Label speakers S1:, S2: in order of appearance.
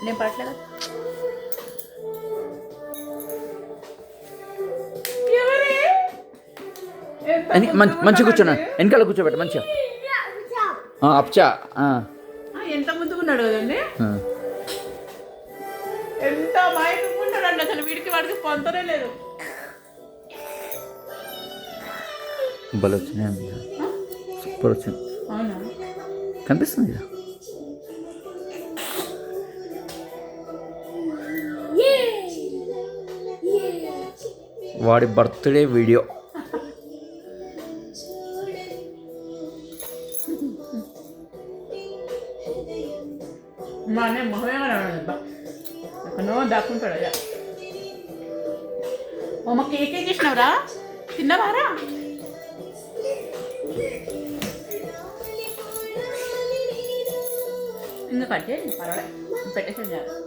S1: నేను పడట్లేదు.
S2: మంచిగా కూర్చోనా, వెనకాల కూర్చోబెట్ట మంచిగా. అప్చా
S1: ఎంత ముద్దుకున్నాడు కదండి, ఎంత మైకున్నాడు అండి. అసలు వీడికి వాడికి పొందనే లేదు.
S2: బలు వచ్చినాయి, సూపర్ వచ్చింది.
S1: అవునా,
S2: కనిపిస్తుంది కదా. వాడి బర్త్డే వీడియో.
S1: మా అన్నయ్య మొహమేమో రావడం ఎక్కడో దాక్కుంటాడు. అయ్యా అమ్మ కేక్ ఏం చేసినావురా, తిన్నవారా? ఇంకా కట్ చేయండి, పర్వాలేదు, పెట్టేసాను.